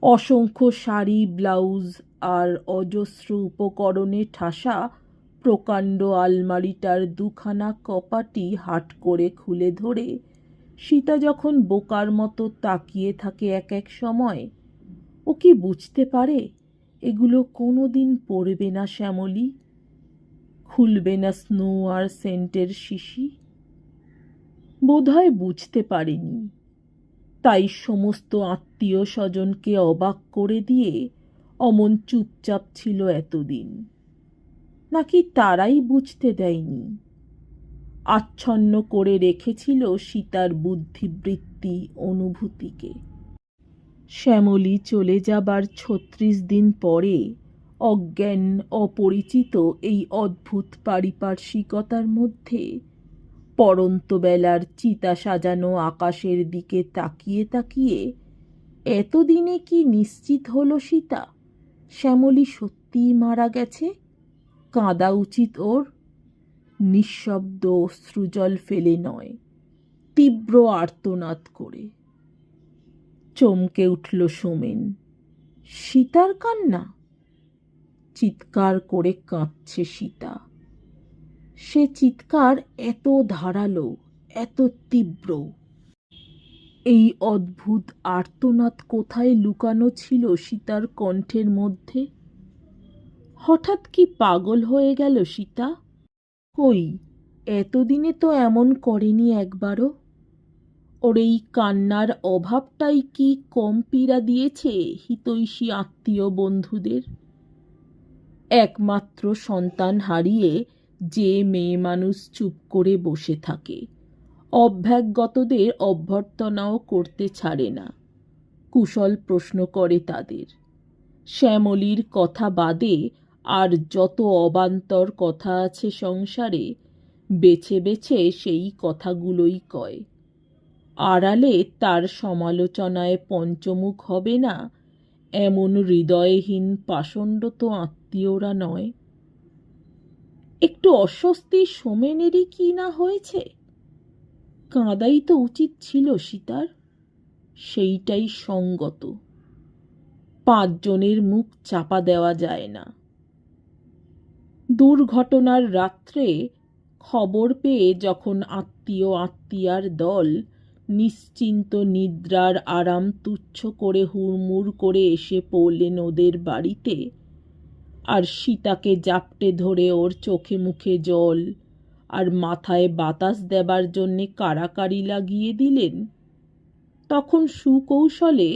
অসংখ্য শাড়ি, ব্লাউজ আর অজস্র উপকরণে ঠাসা প্রকাণ্ড আলমারিটার দুখানা কপাটই হাট করে খুলে ধরে সীতা যখন বোকার মতো তাকিয়ে থাকে এক এক সময়, ও কি বুঝতে পারে এগুলো কোনো দিন পরবে না শ্যামলী? খুলবে না স্নো আর সেন্টের শিশি? বোধহয় বুঝতে পারেনি, তাই সমস্ত আত্মীয় স্বজনকে অবাক করে দিয়ে অমন চুপচাপ ছিল এতদিন। নাকি তারাই বুঝতে দেয়নি, আচ্ছন্ন করে রেখেছিল সীতার বুদ্ধিবৃত্তি, অনুভূতিকে। শ্যামলী চলে যাবার ৩৬ দিন পরে অজ্ঞান, অপরিচিত এই অদ্ভুত পারিপার্শ্বিকতার মধ্যে পড়ন্ত বেলার চিতা সাজানো আকাশের দিকে তাকিয়ে তাকিয়ে এতদিনে কি নিশ্চিত হলো সীতা শ্যামলী সত্যিই মারা গেছে? কাঁদা উচিত ওর, নিঃশব্দ অশ্রুজল ফেলে নয়, তীব্র আর্তনাদ করে। চমকে উঠল সোমেন। সীতার কান্না! চিৎকার করে কাঁদছে সীতা। সে চিৎকার এত ধারালো, এত তীব্র। এই অদ্ভুত আর্তনাদ কোথায় লুকানো ছিল সীতার কণ্ঠের মধ্যে? হঠাৎ কি পাগল হয়ে গেল সীতা? কই, এতদিনে তো এমন করেনি একবারও। ওর এই কান্নার অভাবটাই কি কম পীড়া দিয়েছে হিতৈষী আত্মীয় বন্ধুদের? একমাত্র সন্তান হারিয়ে যে মেয়ে মানুষ চুপ করে বসে থাকে, অভ্যাগতদের অভ্যর্থনাও করতে ছাড়ে না, কুশল প্রশ্ন করে তাদের। শ্যামলীর কথা বাদে আর যত অবান্তর কথা আছে সংসারে, বেছে বেছে সেই কথাগুলোই কয়। আড়ালে তার সমালোচনায় পঞ্চমুখ হবে না এমন হৃদয়হীন পাষণ্ড তো আত্মীয়রা নয়। একটু অস্বস্তি সোমেনেরই কি না হয়েছে? কাঁদাই তো উচিত ছিল সীতার, সেইটাই সঙ্গত। ৫ জনের মুখ চাপা দেওয়া যায় না। দুর্ঘটনার রাত্রে খবর পেয়ে যখন আত্মীয় আত্মীয়ার দল নিশ্চিন্ত নিদ্রার আরাম তুচ্ছ করে হুড়মুড় করে এসে পড়লেন ওদের বাড়িতে, আর সীতাকে জাপটে ধরে ওর চোখে মুখে জল আর মাথায় বাতাস দেবার জন্যে কাড়াকাড়ি লাগিয়ে দিলেন, তখন সুকৌশলে